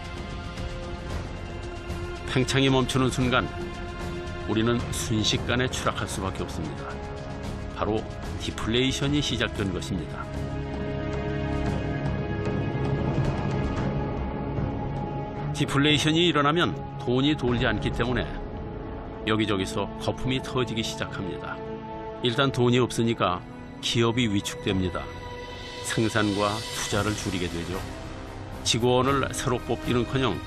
팽창이 멈추는 순간 우리는 순식간에 추락할 수밖에 없습니다. 바로 디플레이션이 시작된 것입니다. 디플레이션이 일어나면 돈이 돌지 않기 때문에 여기저기서 거품이 터지기 시작합니다. 일단 돈이 없으니까 기업이 위축됩니다. 생산과 투자를 줄이게 되죠. 직원을 새로 뽑기는커녕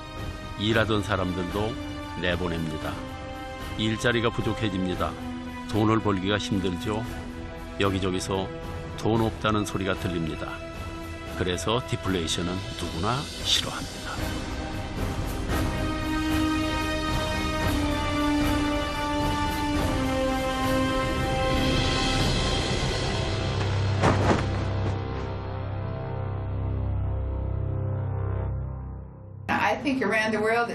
일하던 사람들도 내보냅니다. 일자리가 부족해집니다. 돈을 벌기가 힘들죠. 여기저기서 돈 없다는 소리가 들립니다. 그래서 디플레이션은 누구나 싫어합니다. I think around the world,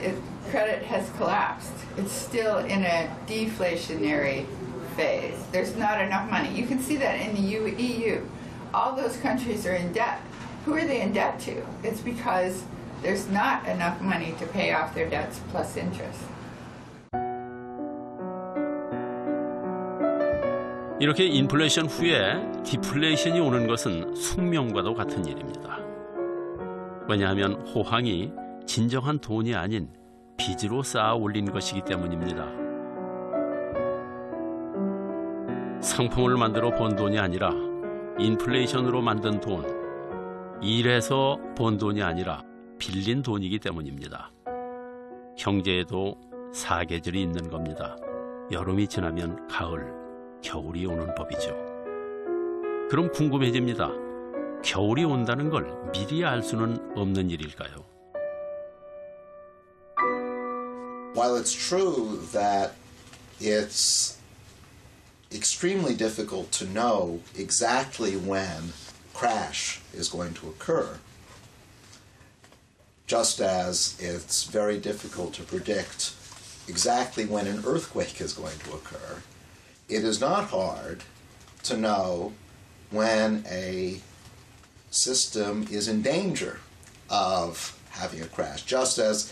credit has collapsed. It's still in a deflationary phase. There's not enough money. You can see that in the EU. All those countries are in debt. Who are they in debt to? It's because there's not enough money to pay off their debts plus interest. 이렇게 인플레이션 후에 디플레이션이 오는 것은 숙명과도 같은 일입니다. 왜냐하면 호황이 진정한 돈이 아닌 빚으로 쌓아 올린 것이기 때문입니다. 상품을 만들어 번 돈이 아니라 인플레이션으로 만든 돈, 일해서 번 돈이 아니라 빌린 돈이기 때문입니다. 경제에도 사계절이 있는 겁니다. 여름이 지나면 가을, 겨울이 오는 법이죠. 그럼 궁금해집니다. 겨울이 온다는 걸 미리 알 수는 없는 일일까요? While it's true that it's extremely difficult to know exactly when crash is going to occur, just as it's very difficult to predict exactly when an earthquake is going to occur, it is not hard to know when a system is in danger of having a crash, just as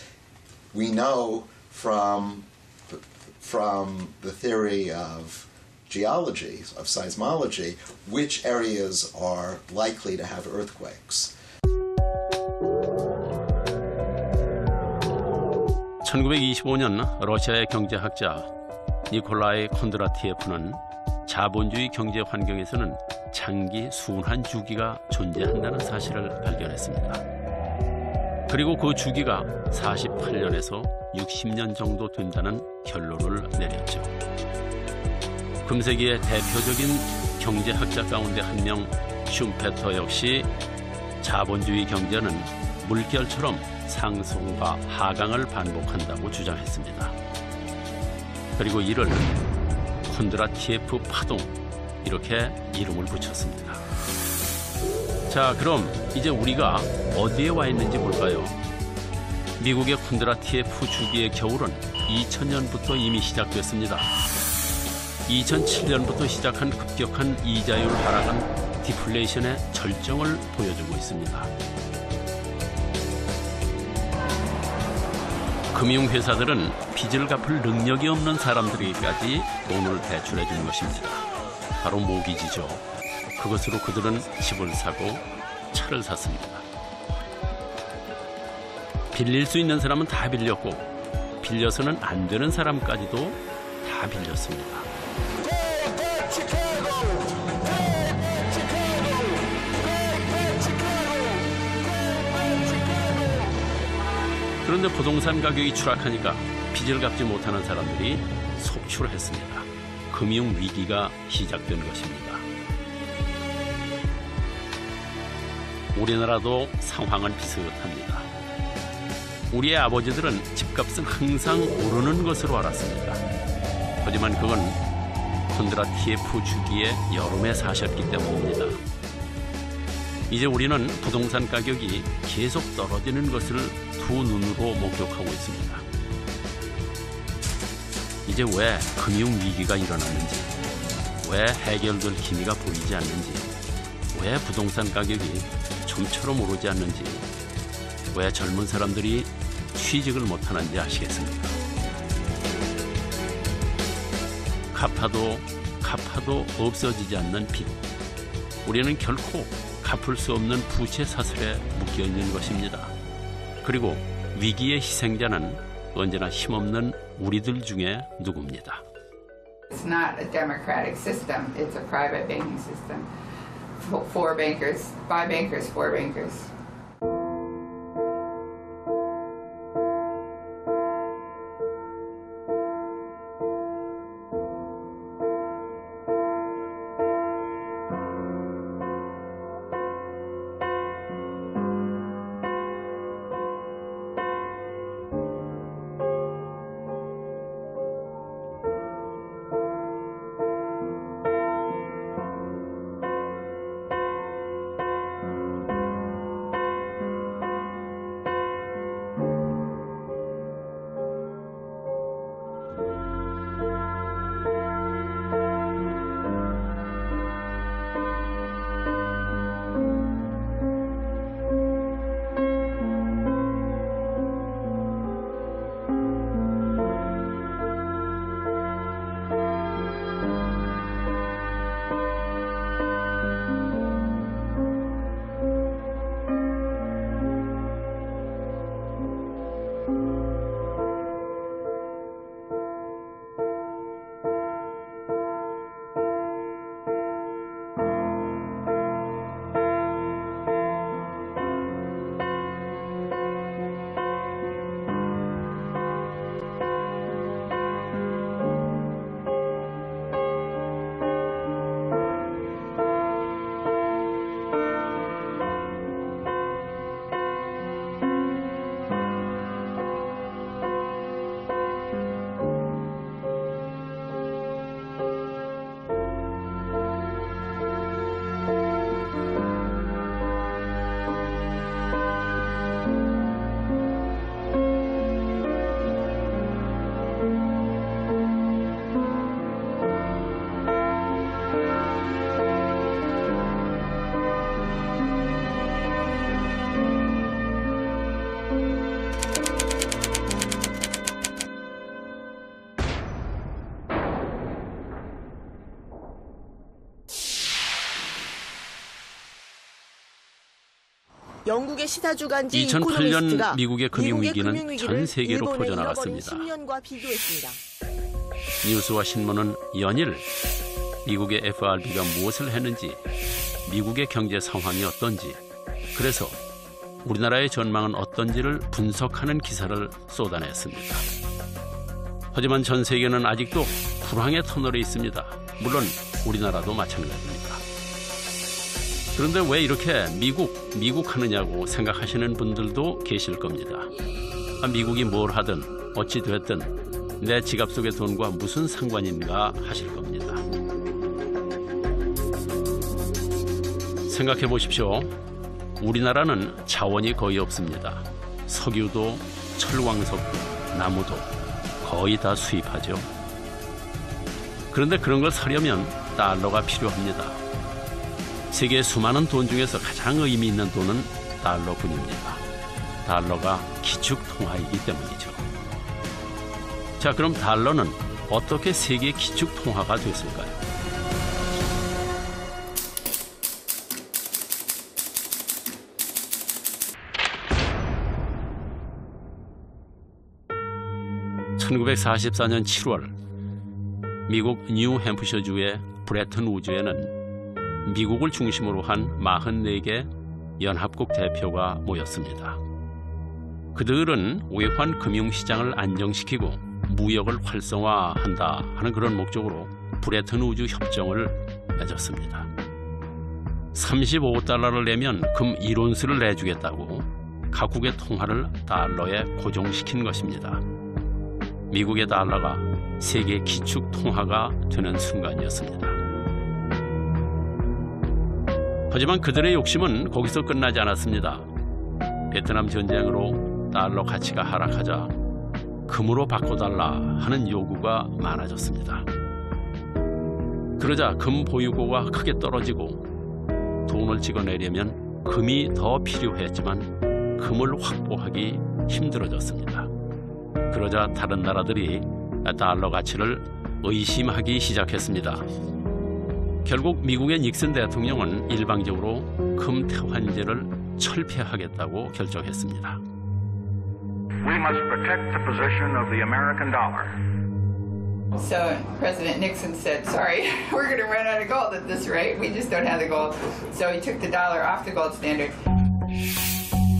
we know from the theory of geology, of seismology, which areas are likely to have earthquakes. 1925년 러시아의 경제학자 니콜라이 콘드라티예프는 자본주의 경제 환경에서는 장기 순환 주기가 존재한다는 사실을 발견했습니다. 그리고 그 주기가 48년에서 60년 정도 된다는 결론을 내렸죠. 금세기의 대표적인 경제학자 가운데 한 명 슈페터 역시 자본주의 경제는 물결처럼 상승과 하강을 반복한다고 주장했습니다. 그리고 이를 콘드라티예프 파동, 이렇게 이름을 붙였습니다. 자, 그럼 이제 우리가 어디에 와 있는지 볼까요? 미국의 콘드라티예프 주기의 겨울은 2000년부터 이미 시작됐습니다. 2007년부터 시작한 급격한 이자율 하락은 디플레이션의 절정을 보여주고 있습니다. 금융회사들은 빚을 갚을 능력이 없는 사람들에게까지 돈을 대출해 준 것입니다. 바로 모기지죠. 그것으로 그들은 집을 사고 차를 샀습니다. 빌릴 수 있는 사람은 다 빌렸고 빌려서는 안 되는 사람까지도 다 빌렸습니다. 그런데 부동산 가격이 추락하니까 빚을 갚지 못하는 사람들이 속출을 했습니다. 금융위기가 시작된 것입니다. 우리나라도 상황은 비슷합니다. 우리의 아버지들은 집값은 항상 오르는 것으로 알았습니다. 하지만 그건 콘드라 TF 주기의 여름에 사셨기 때문입니다. 이제 우리는 부동산 가격이 계속 떨어지는 것을 두 눈으로 목격하고 있습니다. 이제 왜 금융위기가 일어났는지, 왜 해결될 기미가 보이지 않는지, 왜 부동산 가격이 좀처럼 오르지 않는지, 왜 젊은 사람들이 취직을 못하는지 아시겠습니까? 갚아도 없어지지 않는 빚. 우리는 결코 갚을 수 없는 부채 사슬에 묶여 있는 것입니다. 그리고 위기의 희생자는 언제나 힘없는 우리들 중에 누구입니다. It's not a democratic system. It's a private banking system. 4 bankers, 5 bankers, 4 bankers. 영국의 시사주간지 2008년 미국의 금융위기는 전 세계로 퍼져나갔습니다. 뉴스와 신문은 연일 미국의 FRB가 무엇을 했는지, 미국의 경제 상황이 어떤지, 그래서 우리나라의 전망은 어떤지를 분석하는 기사를 쏟아냈습니다. 하지만 전 세계는 아직도 불황의 터널에 있습니다. 물론 우리나라도 마찬가지입니다. 그런데 왜 이렇게 미국 하느냐고 생각하시는 분들도 계실 겁니다. 미국이 뭘 하든 어찌 됐든 내 지갑 속의 돈과 무슨 상관인가 하실 겁니다. 생각해 보십시오. 우리나라는 자원이 거의 없습니다. 석유도 철광석도 나무도 거의 다 수입하죠. 그런데 그런 걸 사려면 달러가 필요합니다. 세계의 수많은 돈 중에서 가장 의미 있는 돈은 달러뿐입니다. 달러가 기축통화이기 때문이죠. 자, 그럼 달러는 어떻게 세계 기축통화가 됐을까요? (1944년 7월) 미국 뉴햄프셔주의 브레튼 우즈에는 미국을 중심으로 한 44개 연합국 대표가 모였습니다. 그들은 외환 금융시장을 안정시키고 무역을 활성화한다 하는 그런 목적으로 브레튼 우즈 협정을 맺었습니다. $35를 내면 금 1온스를 내주겠다고, 각국의 통화를 달러에 고정시킨 것입니다. 미국의 달러가 세계 기축 통화가 되는 순간이었습니다. 하지만 그들의 욕심은 거기서 끝나지 않았습니다. 베트남 전쟁으로 달러 가치가 하락하자 금으로 바꿔달라 하는 요구가 많아졌습니다. 그러자 금 보유고가 크게 떨어지고 돈을 찍어내려면 금이 더 필요했지만 금을 확보하기 힘들어졌습니다. 그러자 다른 나라들이 달러 가치를 의심하기 시작했습니다. 결국 미국의 닉슨 대통령은 일방적으로 금 태환제를 철폐하겠다고 결정했습니다. We must protect the position of the American dollar. So President Nixon said, sorry, we're going to run out of gold at this rate. We just don't have the gold. So he took the dollar off the gold standard.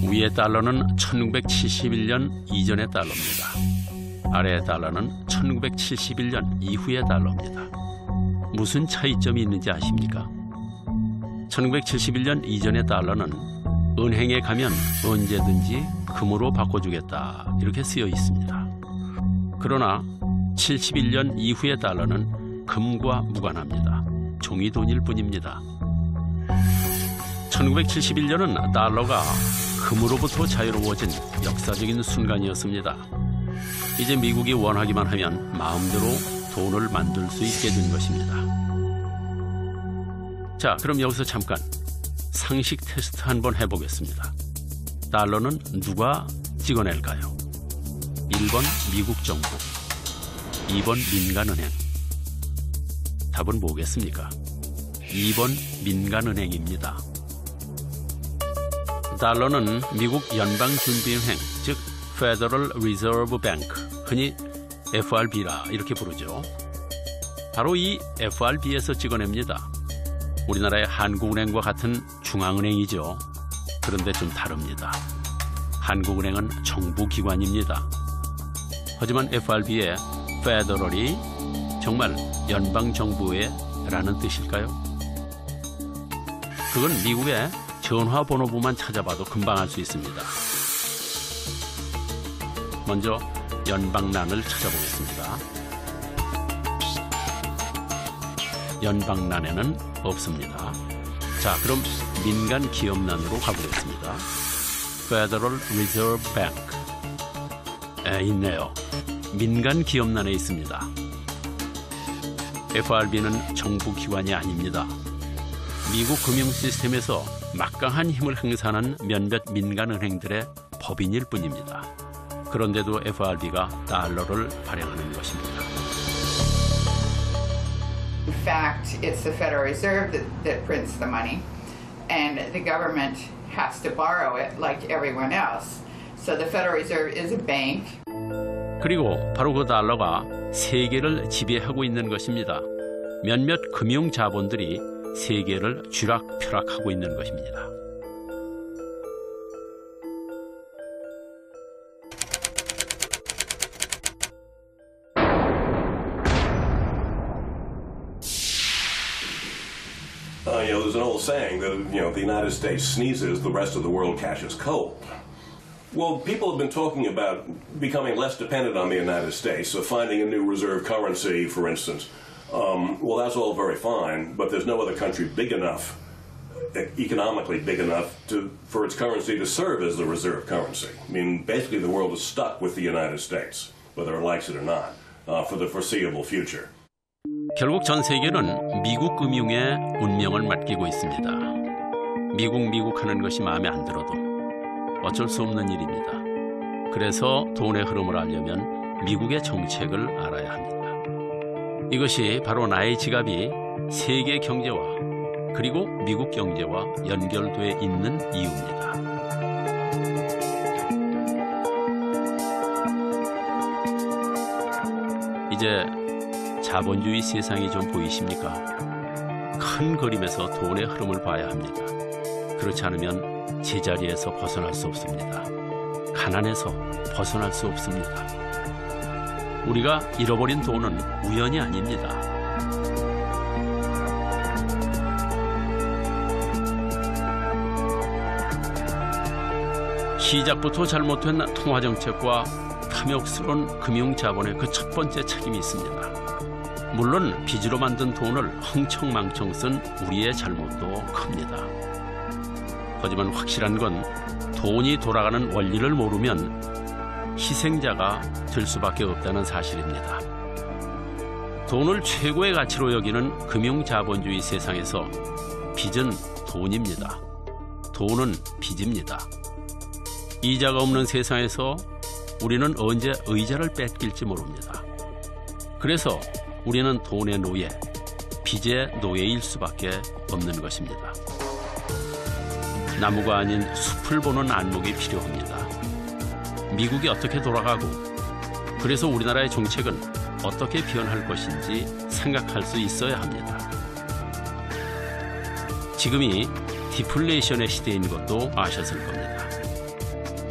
위의 달러는 1971년 이전의 달러입니다. 아래의 달러는 1971년 이후의 달러입니다. 무슨 차이점이 있는지 아십니까? 1971년 이전의 달러는 은행에 가면 언제든지 금으로 바꿔주겠다 이렇게 쓰여 있습니다. 그러나 71년 이후의 달러는 금과 무관합니다. 종이돈일 뿐입니다. 1971년은 달러가 금으로부터 자유로워진 역사적인 순간이었습니다. 이제 미국이 원하기만 하면 마음대로 돈을 만들 수 있게 된 것입니다. 자, 그럼 여기서 잠깐 상식 테스트 한번 해보겠습니다. 달러는 누가 찍어낼까요? 1번 미국 정부, 2번 민간은행. 답은 뭐겠습니까? 2번 민간은행입니다. 달러는 미국 연방준비은행, 즉 Federal Reserve Bank, 흔히 FRB라 이렇게 부르죠. 바로 이 FRB에서 찍어냅니다. 우리나라의 한국은행과 같은 중앙은행이죠. 그런데 좀 다릅니다. 한국은행은 정부기관입니다. 하지만 FRB의 Federal이 정말 연방정부의 라는 뜻일까요? 그건 미국의 전화번호부만 찾아봐도 금방 알 수 있습니다. 먼저 연방란을 찾아보겠습니다. 연방란에는 없습니다. 자, 그럼 민간 기업란으로 가보겠습니다. Federal Reserve Bank. 있네요. 민간 기업란에 있습니다. FRB는 정부 기관이 아닙니다. 미국 금융 시스템에서 막강한 힘을 행사하는 몇몇 민간은행들의 법인일 뿐입니다. 그런데도 FRB가 달러를 발행하는 것입니다. In fact, it's the Federal Reserve that prints the money, and the government has to borrow it like everyone else. So the Federal Reserve is a bank. 그리고 바로 그 달러가 세계를 지배하고 있는 것입니다. 몇몇 금융 자본들이 세계를 쥐락펴락하고 있는 것입니다. There's an old saying that, the United States sneezes, the rest of the world catches cold. Well, people have been talking about becoming less dependent on the United States, so finding a new reserve currency, for instance. Well, that's all very fine, but there's no other country big enough, economically big enough, for its currency to serve as the reserve currency. I mean, basically the world is stuck with the United States, whether it likes it or not, for the foreseeable future. 결국 전 세계는 미국 금융의 운명을 맡기고 있습니다. 미국 하는 것이 마음에 안 들어도 어쩔 수 없는 일입니다. 그래서 돈의 흐름을 알려면 미국의 정책을 알아야 합니다. 이것이 바로 나의 지갑이 세계 경제와 그리고 미국 경제와 연결돼 있는 이유입니다. 이제 자본주의 세상이 좀 보이십니까? 큰 그림에서 돈의 흐름을 봐야 합니다. 그렇지 않으면 제자리에서 벗어날 수 없습니다. 가난에서 벗어날 수 없습니다. 우리가 잃어버린 돈은 우연이 아닙니다. 시작부터 잘못된 통화정책과 탐욕스러운 금융자본의 그 첫 번째 책임이 있습니다. 물론 빚으로 만든 돈을 흥청망청 쓴 우리의 잘못도 큽니다. 하지만 확실한 건 돈이 돌아가는 원리를 모르면 희생자가 될 수밖에 없다는 사실입니다. 돈을 최고의 가치로 여기는 금융자본주의 세상에서 빚은 돈입니다. 돈은 빚입니다. 이자가 없는 세상에서 우리는 언제 의자를 뺏길지 모릅니다. 그래서 우리는 돈의 노예, 빚의 노예일 수밖에 없는 것입니다. 나무가 아닌 숲을 보는 안목이 필요합니다. 미국이 어떻게 돌아가고 그래서 우리나라의 정책은 어떻게 변할 것인지 생각할 수 있어야 합니다. 지금이 디플레이션의 시대인 것도 아셨을 겁니다.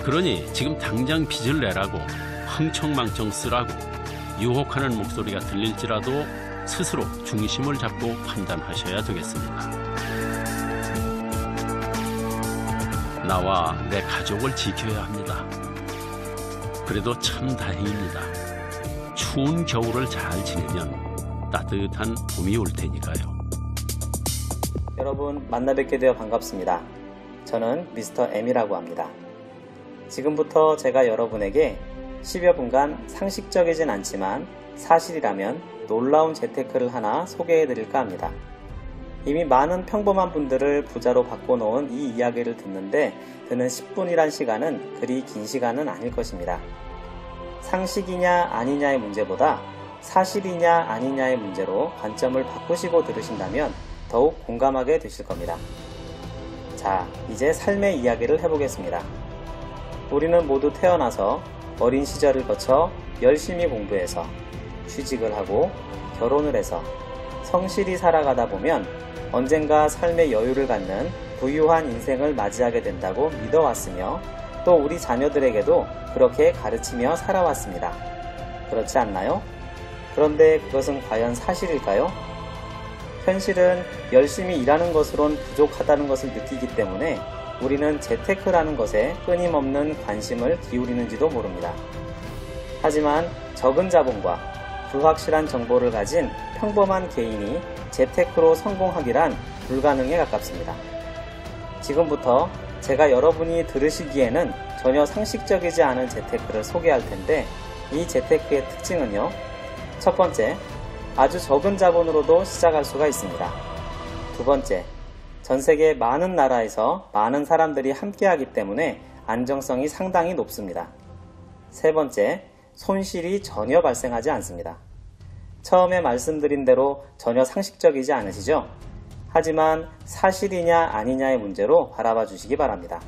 그러니 지금 당장 빚을 내라고 흥청망청 쓰라고 유혹하는 목소리가 들릴지라도 스스로 중심을 잡고 판단하셔야 되겠습니다. 나와 내 가족을 지켜야 합니다. 그래도 참 다행입니다. 추운 겨울을 잘 지내면 따뜻한 봄이 올 테니까요. 여러분 만나 뵙게 되어 반갑습니다. 저는 미스터 M이라고 합니다. 지금부터 제가 여러분에게 10여 분간 상식적이진 않지만 사실이라면 놀라운 재테크를 하나 소개해 드릴까 합니다. 이미 많은 평범한 분들을 부자로 바꿔놓은 이 이야기를 듣는데 드는 10분이란 시간은 그리 긴 시간은 아닐 것입니다. 상식이냐 아니냐의 문제보다 사실이냐 아니냐의 문제로 관점을 바꾸시고 들으신다면 더욱 공감하게 되실 겁니다. 자, 이제 삶의 이야기를 해보겠습니다. 우리는 모두 태어나서 어린 시절을 거쳐 열심히 공부해서 취직을 하고 결혼을 해서 성실히 살아가다 보면 언젠가 삶의 여유를 갖는 부유한 인생을 맞이하게 된다고 믿어왔으며 또 우리 자녀들에게도 그렇게 가르치며 살아왔습니다. 그렇지 않나요? 그런데 그것은 과연 사실일까요? 현실은 열심히 일하는 것으론 부족하다는 것을 느끼기 때문에 우리는 재테크라는 것에 끊임없는 관심을 기울이는지도 모릅니다. 하지만 적은 자본과 불확실한 정보를 가진 평범한 개인이 재테크로 성공하기란 불가능에 가깝습니다. 지금부터 제가 여러분이 들으시기에는 전혀 상식적이지 않은 재테크를 소개할 텐데 이 재테크의 특징은요. 첫 번째, 아주 적은 자본으로도 시작할 수가 있습니다. 두 번째, 전 세계 많은 나라에서 많은 사람들이 함께하기 때문에 안정성이 상당히 높습니다. 세 번째, 손실이 전혀 발생하지 않습니다. 처음에 말씀드린 대로 전혀 상식적이지 않으시죠? 하지만 사실이냐 아니냐의 문제로 바라봐 주시기 바랍니다.